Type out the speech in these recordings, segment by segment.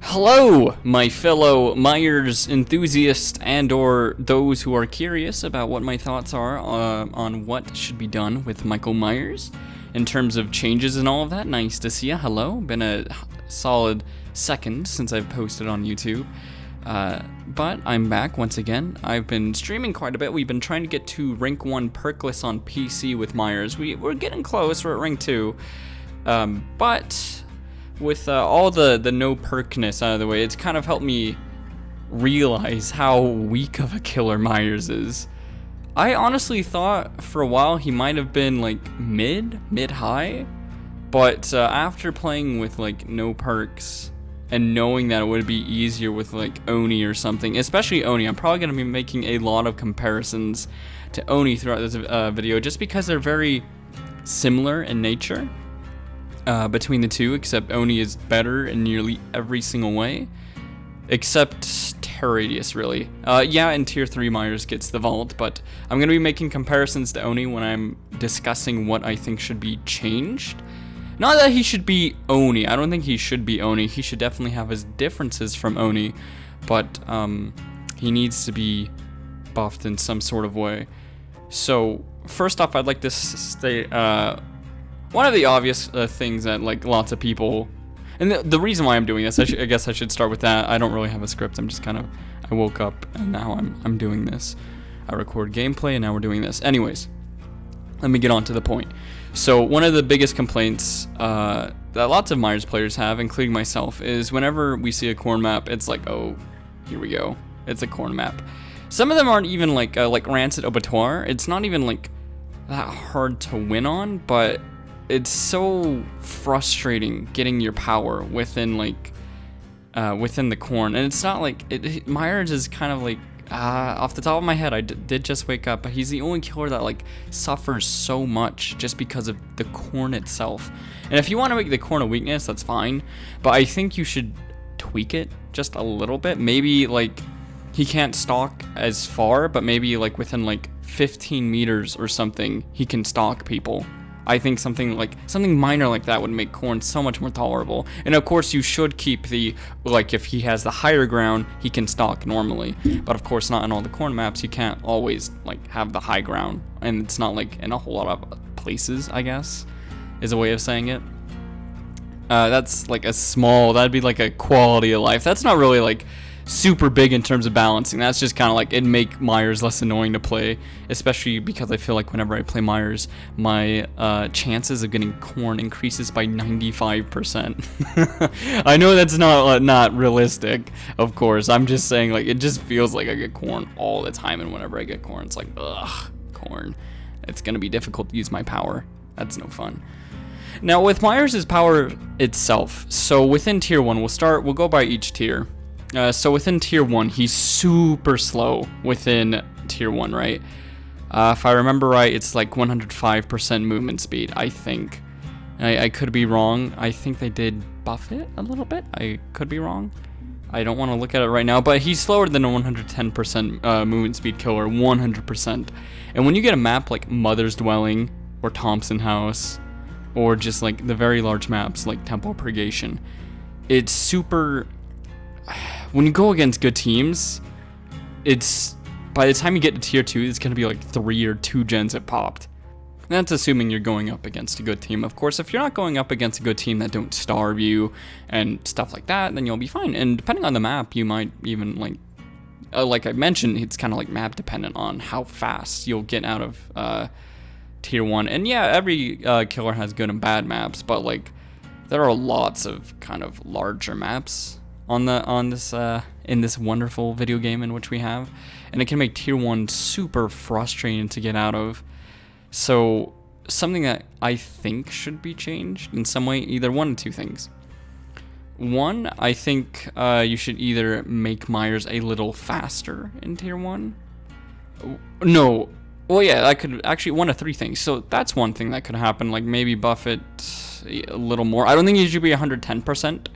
Hello, my fellow Myers enthusiasts and or those who are curious about what my thoughts are on what should be done with Michael Myers in terms of changes and all of that. Nice to see you. Hello. Been a solid second since I've posted on YouTube. But I'm back once again. I've been streaming quite a bit. We've been trying to get to rank 1 perkless on PC with Myers. We're getting close. We're at rank 2. But with all the no perkness out of the way, it's kind of helped me realize how weak of a killer Myers is. I honestly thought for a while he might have been like mid-high, but after playing with like no perks and knowing that it would be easier with like Oni or something, especially Oni, I'm probably going to be making a lot of comparisons to Oni throughout this video just because they're very similar in nature. Between the two, except Oni is better in nearly every single way, except Terror Radius, really. Yeah, in Tier 3 Myers gets the vault, but I'm going to be making comparisons to Oni when I'm discussing what I think should be changed. Not that he should be Oni, I don't think he should be Oni, he should definitely have his differences from Oni, but he needs to be buffed in some sort of way. So, first off, I'd like to state, one of the obvious things that like lots of people, and the reason why I'm doing this, I guess I should start with that. I don't really have a script. I'm just kind of, I woke up and now I'm doing this. I record gameplay and now we're doing this. Anyways, let me get on to the point. So one of the biggest complaints that lots of Myers players have, including myself, is whenever we see a corn map, it's like, oh, here we go. It's a corn map. Some of them aren't even like Rancid Abattoir. It's not even like that hard to win on, but it's so frustrating getting your power within like within the corn, and it's not like Myers is kind of like off the top of my head, I did just wake up, but he's the only killer that like suffers so much just because of the corn itself. And if you want to make the corn a weakness, that's fine, but I think you should tweak it just a little bit. Maybe like he can't stalk as far, but maybe like within like 15 meters or something he can stalk people. I think something minor like that would make corn so much more tolerable. And of course you should keep the, like if he has the higher ground, he can stalk normally. But of course not in all the corn maps, you can't always like have the high ground. And it's not like in a whole lot of places, I guess, is a way of saying it. That's like that'd be like a quality of life. That's not really like super big in terms of balancing. That's just kind of like, it'd make Myers less annoying to play, especially because I feel like whenever I play Myers, my chances of getting corn increases by 95%. I know that's not realistic, of course. I'm just saying, like, it just feels like I get corn all the time, and whenever I get corn, it's like, ugh, corn. It's gonna be difficult to use my power. That's no fun. Now with Myers' power itself, so within tier 1, we'll go by each tier. So within tier 1, he's super slow within tier 1, right? If I remember right, it's like 105% movement speed, I think. I could be wrong. I think they did buff it a little bit. I could be wrong. I don't want to look at it right now, but he's slower than a 110% movement speed killer, 100%. And when you get a map like Mother's Dwelling or Thompson House, or just like the very large maps like Temple of Purgation, it's super... When you go against good teams, it's by the time you get to tier 2, it's gonna be like 3 or 2 gens that popped. That's assuming you're going up against a good team. Of course, if you're not going up against a good team that don't starve you and stuff like that, then you'll be fine. And depending on the map, you might even like I mentioned, it's kind of like map dependent on how fast you'll get out of tier 1. And yeah, every killer has good and bad maps, but like there are lots of kind of larger maps in this wonderful video game in which we have, and it can make tier 1 super frustrating to get out of. So something that I think should be changed in some way, either one of two things. One, I think you should either make Myers a little faster in tier 1. No, well yeah, that could actually, one of 3 things. So that's one thing that could happen, like maybe buff it a little more. I don't think it should be 110%.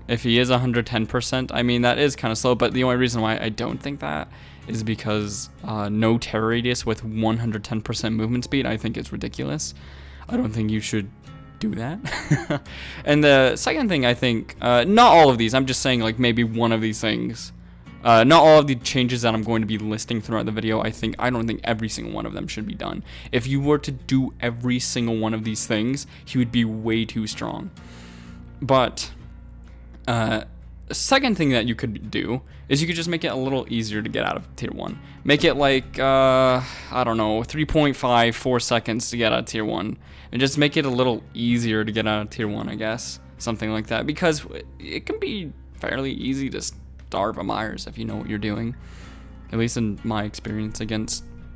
If he is 110%, I mean, that is kind of slow, but the only reason why I don't think that is because no terror radius with 110% movement speed, I think is ridiculous. I don't think you should do that. And the second thing, I think, not all of these, I'm just saying like maybe one of these things. Not all of the changes that I'm going to be listing throughout the video. I don't think every single one of them should be done. If you were to do every single one of these things, he would be way too strong. But second thing that you could do is you could just make it a little easier to get out of tier 1. Make it like, I don't know, 3.54 seconds to get out of tier 1. And just make it a little easier to get out of tier 1, I guess. Something like that. Because it can be fairly easy to starve a Myers if you know what you're doing. At least in my experience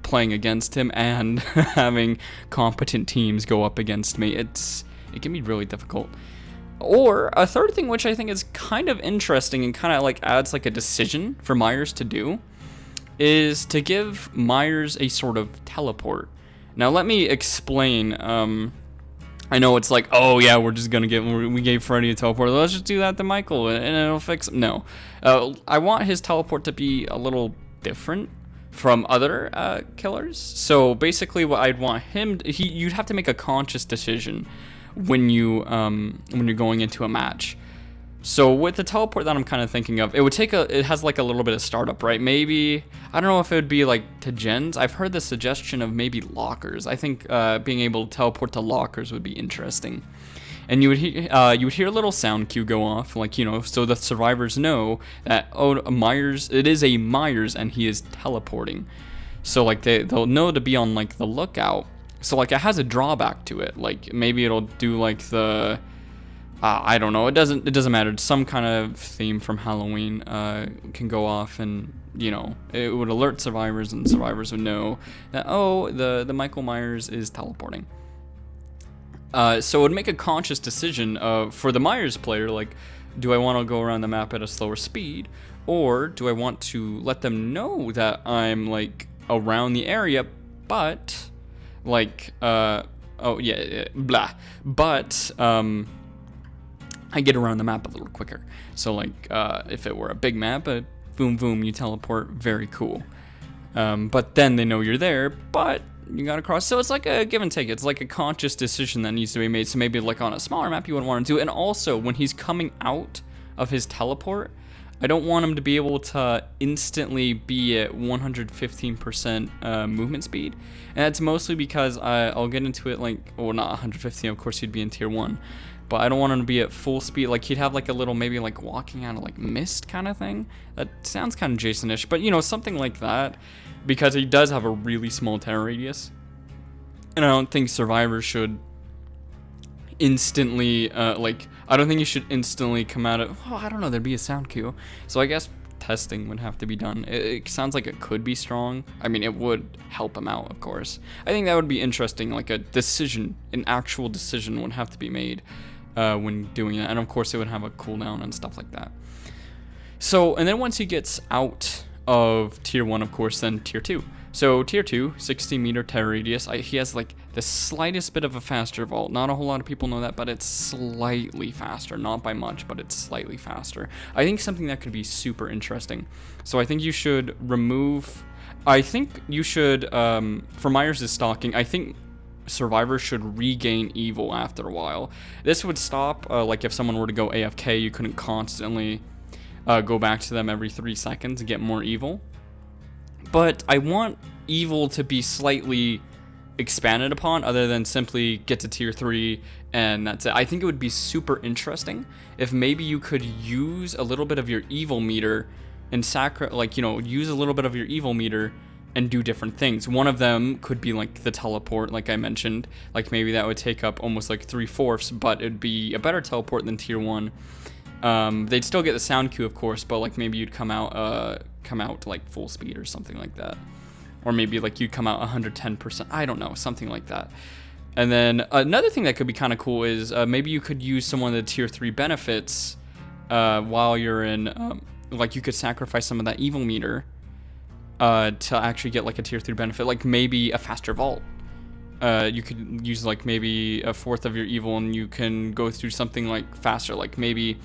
playing against him and having competent teams go up against me. It can be really difficult. Or a third thing, which I think is kind of interesting and kind of like adds like a decision for Myers to do, is to give Myers a sort of teleport. Now let me explain. I know it's like, oh yeah, we're just gonna we gave Freddy a teleport. Let's just do that to Michael and it'll fix it. No, I want his teleport to be a little different from other killers. So basically, what I'd want him, you'd have to make a conscious decision when you're going into a match. So with the teleport that I'm kind of thinking of, it has like a little bit of startup, right? Maybe, I don't know if it would be like to gens. I've heard the suggestion of maybe lockers. I think being able to teleport to lockers would be interesting. And you would hear a little sound cue go off, like, you know, so the survivors know that, oh, it is a Myers and he is teleporting. So like they'll know to be on like the lookout. So like it has a drawback to it. Like maybe it'll do like the I don't know. It doesn't matter. Some kind of theme from Halloween can go off, and you know it would alert survivors, and survivors would know that, oh, the Michael Myers is teleporting. So it would make a conscious decision for the Myers player, like, do I want to go around the map at a slower speed, or do I want to let them know that I'm like around the area, but like oh yeah, blah, but I get around the map a little quicker. So like if it were a big map, boom boom, you teleport, very cool. But then they know you're there, but you gotta cross. So it's like a give and take. It's like a conscious decision that needs to be made. So maybe like on a smaller map you wouldn't want to do it. And also when he's coming out of his teleport, I don't want him to be able to instantly be at 115% movement speed. And that's mostly because I'll get into it like, well, not 115, of course he'd be in tier 1. But I don't want him to be at full speed. Like he'd have like a little, maybe like walking out of like mist kind of thing. That sounds kind of Jason-ish, but you know, something like that. Because he does have a really small terror radius. And I don't think survivors should instantly, I don't think you should instantly come out of, oh, I don't know, there'd be a sound cue. So I guess testing would have to be done. It sounds like it could be strong. I mean, it would help him out, of course. I think that would be interesting, like a decision, an actual decision would have to be made when doing that. And of course, it would have a cooldown and stuff like that. So, and then once he gets out of tier 1, of course, then tier 2. So tier 2, 60-meter terror radius. He has like the slightest bit of a faster vault. Not a whole lot of people know that, but it's slightly faster. Not by much, but it's slightly faster. I think something that could be super interesting. So I think you should remove... I think you should, for Myers' stalking, I think survivors should regain evil after a while. This would stop, like if someone were to go AFK, you couldn't constantly go back to them every 3 seconds and get more evil. But I want evil to be slightly expanded upon, other than simply get to tier 3 and that's it. I think it would be super interesting if maybe you could use a little bit of your evil meter and use a little bit of your evil meter and do different things. One of them could be like the teleport, like I mentioned. Like maybe that would take up almost like 3/4, but it'd be a better teleport than tier 1. They'd still get the sound cue, of course, but like maybe you'd come out like full speed or something like that. Or maybe like you'd come out 110%. I don't know, something like that. And then another thing that could be kind of cool is maybe you could use some of the tier 3 benefits while you're in, like you could sacrifice some of that evil meter to actually get like a tier 3 benefit, like maybe a faster vault. You could use like maybe 1/4 of your evil and you can go through something like faster, like maybe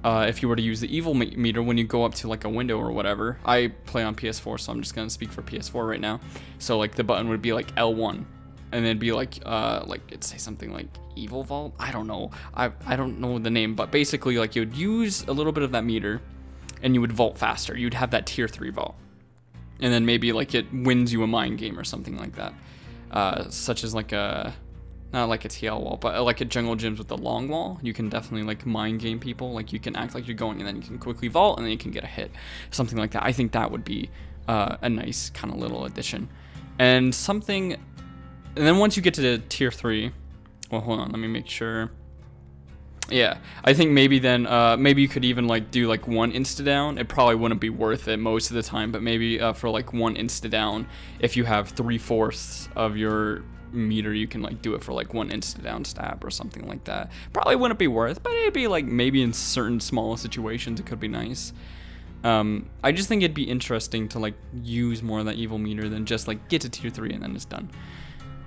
if you were to use the evil meter when you go up to like a window or whatever. I play on PS4, so I'm just gonna speak for PS4 right now. So like the button would be like L1, and then be like it'd say something like evil vault. I don't know. I don't know the name, but basically like you would use a little bit of that meter, and you would vault faster. You'd have that tier 3 vault, and then maybe like it wins you a mind game or something like that, such as like a. Not like a TL wall, but like a jungle gyms with the long wall. You can definitely like mind game people. Like you can act like you're going and then you can quickly vault and then you can get a hit. Something like that. I think that would be a nice kind of little addition. And something, and then once you get to the tier 3, well, hold on, let me make sure. Yeah, I think maybe then, maybe you could even like do like 1 insta down. It probably wouldn't be worth it most of the time, but maybe for like 1 insta down, if you have 3/4 of your meter, you can like do it for like 1 insta down stab or something like that. Probably wouldn't be worth, but it'd be like maybe in certain small situations it could be nice. I just think it'd be interesting to like use more of that evil meter than just like get to tier 3 and then it's done.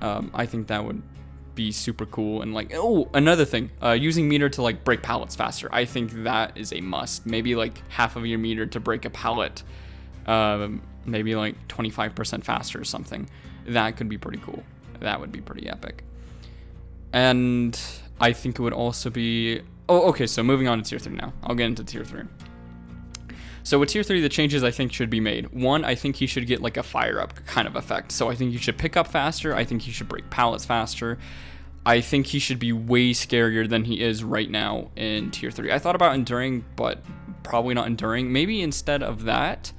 I think that would be super cool. And like, oh, another thing, using meter to like break pallets faster. I think that is a must. Maybe like half of your meter to break a pallet, maybe like 25% faster or something. That could be pretty cool. That would be pretty epic. And I think it would also be... Oh, okay, so moving on to tier 3 now. I'll get into tier 3. So with tier 3, the changes I think should be made. 1, I think he should get like a fire up kind of effect. So I think he should pick up faster. I think he should break pallets faster. I think he should be way scarier than he is right now in tier 3. I thought about enduring, but probably not enduring. Maybe instead of that,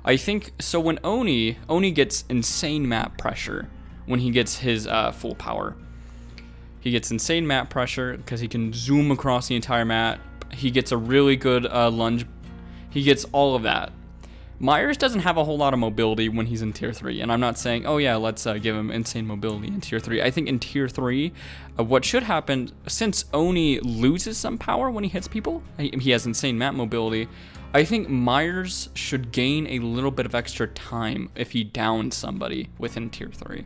I think... So when Oni gets insane map pressure... When he gets his full power, he gets insane map pressure because he can zoom across the entire map. He gets a really good lunge. He gets all of that. Myers doesn't have a whole lot of mobility when he's in tier 3, and I'm not saying, oh yeah, let's give him insane mobility in tier 3. I think in tier 3, what should happen, since Oni loses some power when he hits people, he has insane map mobility, I think Myers should gain a little bit of extra time if he downs somebody within tier 3.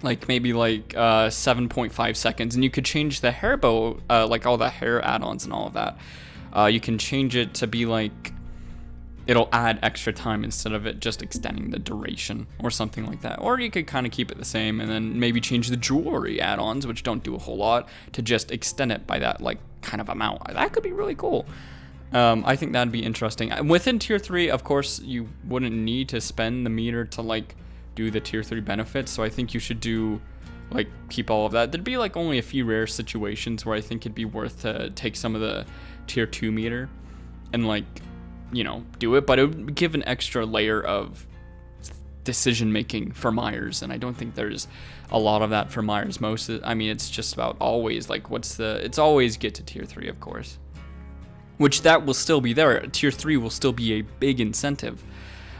Like maybe like 7.5 seconds, and you could change the hair bow, like all the hair add-ons and all of that. You can change it to be like, it'll add extra time instead of it just extending the duration or something like that. Or you could kind of keep it the same and then maybe change the jewelry add-ons, which don't do a whole lot, to just extend it by that like kind of amount. That could be really cool. I think that'd be interesting. Within tier 3, of course, you wouldn't need to spend the meter to like do the tier 3 benefits. So I think you should do like keep all of that. There'd be like only a few rare situations where I think it'd be worth to take some of the tier 2 meter and like, you know, do it, but it would give an extra layer of decision making for Myers, and I don't think there's a lot of that for Myers. I mean, it's just about always like it's always get to tier 3, of course, which that will still be there. Tier 3 will still be a big incentive.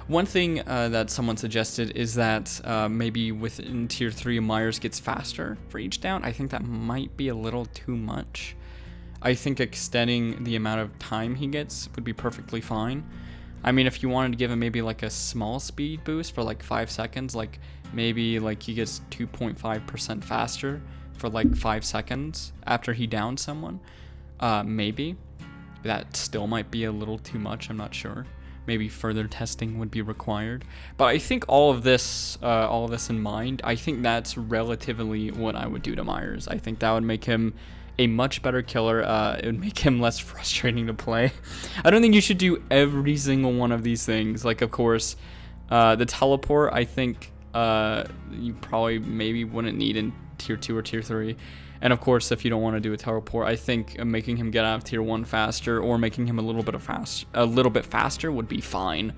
One thing that someone suggested is that maybe within tier 3 Myers gets faster for each down. I think that might be a little too much. I think extending the amount of time he gets would be perfectly fine. I mean, if you wanted to give him maybe like a small speed boost for like 5 seconds, like maybe like he gets 2.5% faster for like 5 seconds after he downs someone, maybe. That still might be a little too much, I'm not sure. Maybe further testing would be required. But I think all of this in mind, I think that's relatively what I would do to Myers. I think that would make him a much better killer. It would make him less frustrating to play. I don't think you should do every single one of these things. Like, of course, the teleport, I think you probably maybe wouldn't need in tier 2 or tier 3. And of course, if you don't want to do a teleport, I think making him get out of tier 1 faster or making him a little bit faster would be fine.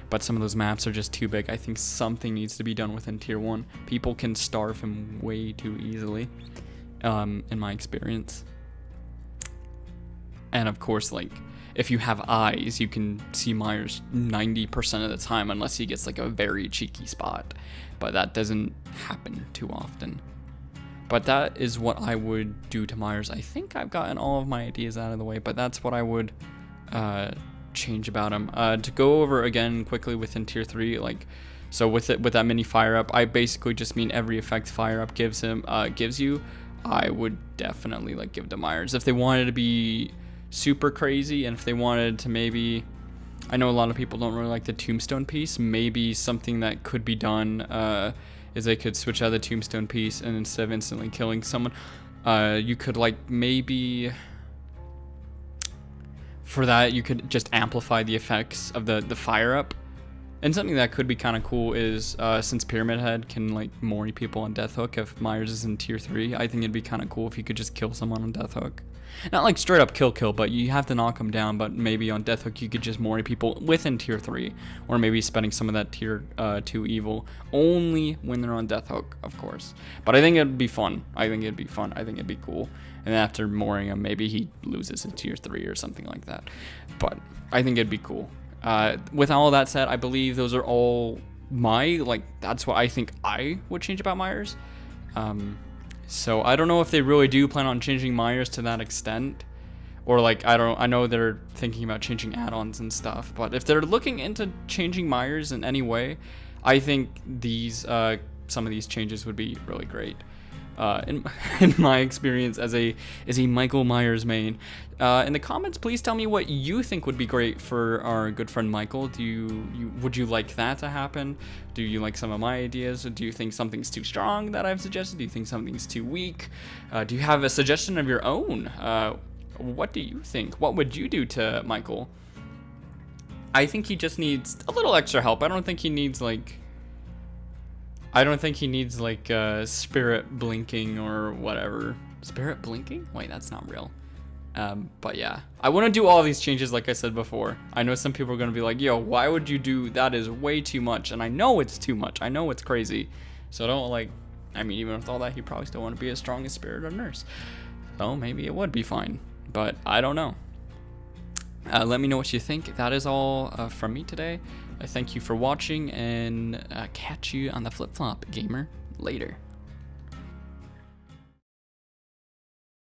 But some of those maps are just too big. I think something needs to be done within tier 1. People can starve him way too easily. In my experience. And of course, like, if you have eyes, you can see Myers 90% of the time unless he gets like a very cheeky spot, but that doesn't happen too often. But that is what I would do to Myers. I think I've gotten all of my ideas out of the way, but that's what I would change about him. To go over again quickly within tier 3, like, so with that mini fire up, I basically just mean every effect fire up gives you, I would definitely like give to Myers. If they wanted to be super crazy, and if they wanted to maybe, I know a lot of people don't really like the tombstone piece, maybe something that could be done is they could switch out the tombstone piece, and instead of instantly killing someone, you could like maybe for that you could just amplify the effects of the fire up. And something that could be kind of cool is since Pyramid Head can like mori people on Death Hook if Myers is in tier 3, I think it'd be kind of cool if you could just kill someone on Death Hook. Not like straight up kill, but you have to knock them down, but maybe on Death Hook you could just mori people within tier 3, or maybe spending some of that tier 2 evil only when they're on Death Hook, of course. But I think it'd be fun. I think it'd be cool. And after moring him, maybe he loses to tier 3 or something like that. But I think it'd be cool. With all that said, I believe those are all that's what I think I would change about Myers. So I don't know if they really do plan on changing Myers to that extent, or like, I know they're thinking about changing add-ons and stuff, but if they're looking into changing Myers in any way, I think some of these changes would be really great. In my experience as a Michael Myers main. In the comments, please tell me what you think would be great for our good friend Michael. Would you like that to happen? Do you like some of my ideas? Do you think something's too strong that I've suggested? Do you think something's too weak? Do you have a suggestion of your own? What do you think? What would you do to Michael? I think he just needs a little extra help. I don't think he needs like spirit blinking or whatever. Spirit blinking? Wait, that's not real. But yeah, I want to do all these changes like I said before. I know some people are going to be like, yo, why would you do that? Is way too much. And I know it's too much. I know it's crazy. So don't even with all that, he probably still want to be as strong as Spirit or Nurse. So maybe it would be fine. But I don't know. Let me know what you think. That is all from me today. I thank you for watching, and catch you on the flip-flop, gamer. Later.